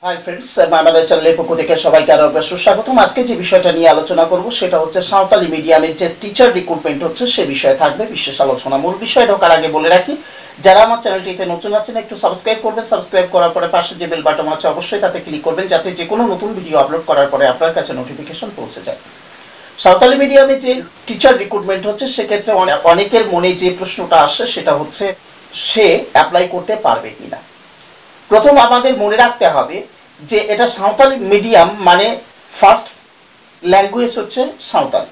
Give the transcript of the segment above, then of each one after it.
Hi friends, আমাদের চ্যানেলের পক্ষ থেকে সবাইকে আরও একবার সুস্বাগতম। আজকে যে বিষয়টা নিয়ে আলোচনা করব সেটা হচ্ছে সাঁওতালি মিডিয়ামের যে টিচার রিক্রুটমেন্ট হচ্ছে সে বিষয়ে থাকবে বিশেষ আলোচনা। মূল বিষয় ঢোকার আগে বলে রাখি, যারা আমার চ্যানেলটিতে নতুন আছেন একটু সাবস্ক্রাইব করবেন। সাবস্ক্রাইব করার পরে পাশে যে বেল বাটন আছে অবশ্যই তাতে ক্লিক করবেন, যাতে যে কোনো নতুন ভিডিও আপলোড করার পরে আপনার কাছে নোটিফিকেশন পৌঁছে যায়। সাঁওতালি মিডিয়ামে যে টিচার রিক্রুটমেন্ট হচ্ছে সেক্ষেত্রে অনেকের মনে যে প্রশ্নটা আসছে সেটা হচ্ছে সে অ্যাপ্লাই করতে পারবে কিনা। প্রথম আমাদের মনে রাখতে হবে যে এটা সাঁওতালি মিডিয়াম, মানে ফার্স্ট ল্যাঙ্গুয়েজ হচ্ছে সাঁওতালি।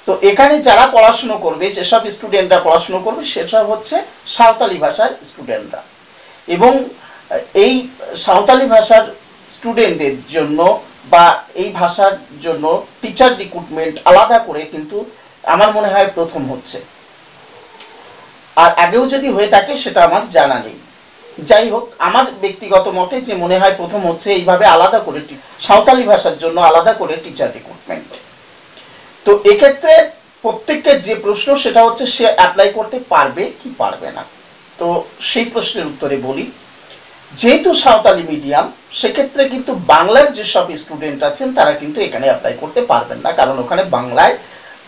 তো এখানে যারা পড়াশুনো করবে, যেসব স্টুডেন্টরা পড়াশুনো করবে সেসব হচ্ছে সাঁওতালি ভাষার স্টুডেন্টরা। এবং এই সাঁওতালি ভাষার স্টুডেন্টদের জন্য বা এই ভাষার জন্য টিচার রিক্রুটমেন্ট আলাদা করে কিন্তু আমার মনে হয় প্রথম হচ্ছে, আর আগেও যদি হয়ে থাকে সেটা আমার জানা নেই। যাই হোক, আমার ব্যক্তিগত মতে যে মনে হয় প্রথম হচ্ছে এইভাবে আলাদা করে সাঁওতালি ভাষার জন্য আলাদা করে টিচার রিক্রুটমেন্ট। তো এক্ষেত্রে প্রত্যেকের যে প্রশ্ন সেটা হচ্ছে সে অ্যাপ্লাই করতে পারবে কি পারবে না। তো সেই প্রশ্নের উত্তরে বলি, যেহেতু সাঁওতালি মিডিয়াম সেক্ষেত্রে কিন্তু বাংলার যেসব স্টুডেন্ট আছেন তারা কিন্তু এখানে অ্যাপ্লাই করতে পারবেন না, কারণ ওখানে বাংলায়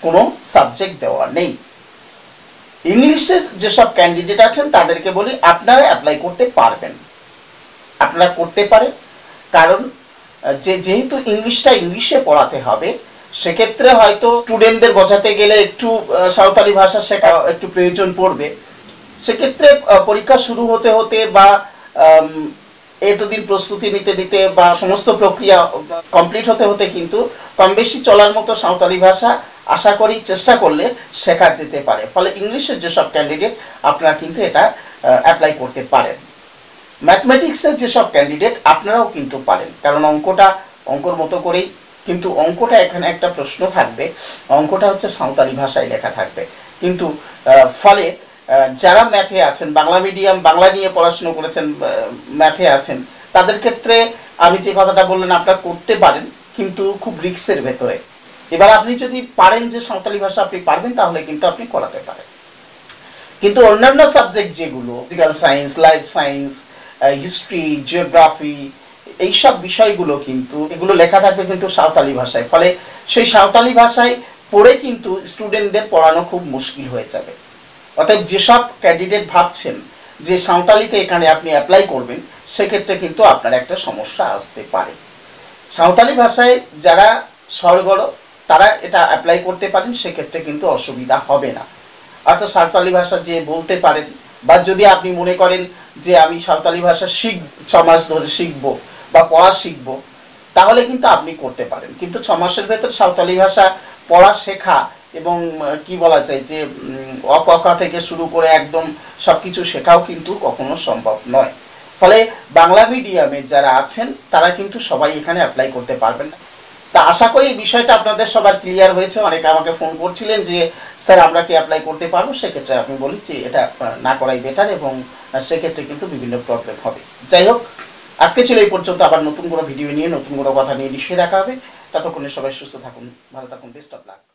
কোনো সাবজেক্ট দেওয়া নেই। ইংলিশের যেসব ক্যান্ডিডেট আছেন তাদেরকে বলি আপনারা অ্যাপ্লাই করতে পারবেন, আপনারা করতে পারেন। কারণ যেহেতু ইংলিশটা ইংলিশে পড়াতে হবে, সেক্ষেত্রে হয়তো স্টুডেন্টদের বোঝাতে গেলে একটু সাঁওতালি ভাষা শেখা একটু প্রয়োজন পড়বে। সেক্ষেত্রে পরীক্ষা শুরু হতে হতে বা এতদিন প্রস্তুতি নিতে নিতে বা সমস্ত প্রক্রিয়া কমপ্লিট হতে হতে কিন্তু কম বেশি চলার মতো সাঁওতালি ভাষা আশা করি চেষ্টা করলে শেখা যেতে পারে। ফলে ইংলিশের যেসব ক্যান্ডিডেট আপনারা কিন্তু এটা অ্যাপ্লাই করতে পারেন। ম্যাথমেটিক্সের যেসব ক্যান্ডিডেট আপনারাও কিন্তু পারেন, কারণ অঙ্কর মতো করেই কিন্তু অঙ্কটা এখানে একটা প্রশ্ন থাকবে, অঙ্কটা হচ্ছে সাঁওতালি ভাষায় লেখা থাকবে। কিন্তু ফলে যারা ম্যাথে আছেন, বাংলা মিডিয়াম বাংলা নিয়ে পড়াশুনো করেছেন, ম্যাথে আছেন, তাদের ক্ষেত্রে আমি যে কথাটা বললেন আপনারা করতে পারেন, কিন্তু খুব রিস্কের ভেতরে। এবার আপনি যদি পারেন যে সাঁওতালি ভাষা আপনি পারবেন তাহলে কিন্তু আপনি করাতে পারেন। কিন্তু অন্যান্য সাবজেক্ট যেগুলো physical science, life science, history, geography, এইসব বিষয়গুলো কিন্তু এগুলো লেখা থাকবে কিন্তু সাঁওতালি ভাষায়। ফলে সেই সাঁওতালি ভাষায় পড়ে কিন্তু স্টুডেন্টদের পড়ানো খুব মুশকিল হয়ে যাবে। অতএব যেসব ক্যান্ডিডেট ভাবছেন যে সাঁওতালিতে এখানে আপনি অ্যাপ্লাই করবেন, সেক্ষেত্রে কিন্তু আপনার একটা সমস্যা আসতে পারে। সাঁওতালি ভাষায় যারা সরগড় তারা এটা অ্যাপ্লাই করতে পারেন, সেক্ষেত্রে কিন্তু অসুবিধা হবে না। অর্থাৎ সাঁওতালি ভাষা যে বলতে পারেন, বা যদি আপনি মনে করেন যে আমি সাঁওতালি ভাষা 6 মাস ধরে শিখবো বা পড়া শিখবো, তাহলে কিন্তু আপনি করতে পারেন। কিন্তু 6 মাসের ভেতর সাঁওতালি ভাষা পড়া শেখা এবং কি বলা যায় যে অ থেকে শুরু করে একদম সব কিছু শেখাও কিন্তু কখনো সম্ভব নয়। ফলে বাংলা মিডিয়ামে যারা আছেন তারা কিন্তু সবাই এখানে অ্যাপ্লাই করতে পারবেন না। তা আশা করি এই বিষয়টা আপনাদের সবার ক্লিয়ার হয়েছে। অনেকে আমাকে ফোন করছিলেন যে স্যার আমরা কি অ্যাপ্লাই করতে পারবো, সেক্ষেত্রে আমি বলি যে এটা না করাই বেটার, এবং সেক্ষেত্রে কিন্তু বিভিন্ন প্রবলেম হবে। যাই হোক, আজকে ছিল এই পর্যন্ত। আবার নতুন কোনো ভিডিও নিয়ে নতুন কোনো কথা নিয়ে নিশ্চয়ই দেখা হবে। ততক্ষণে সবাই সুস্থ থাকুন, ভালো থাকুন, বেস্ট অফ লাক।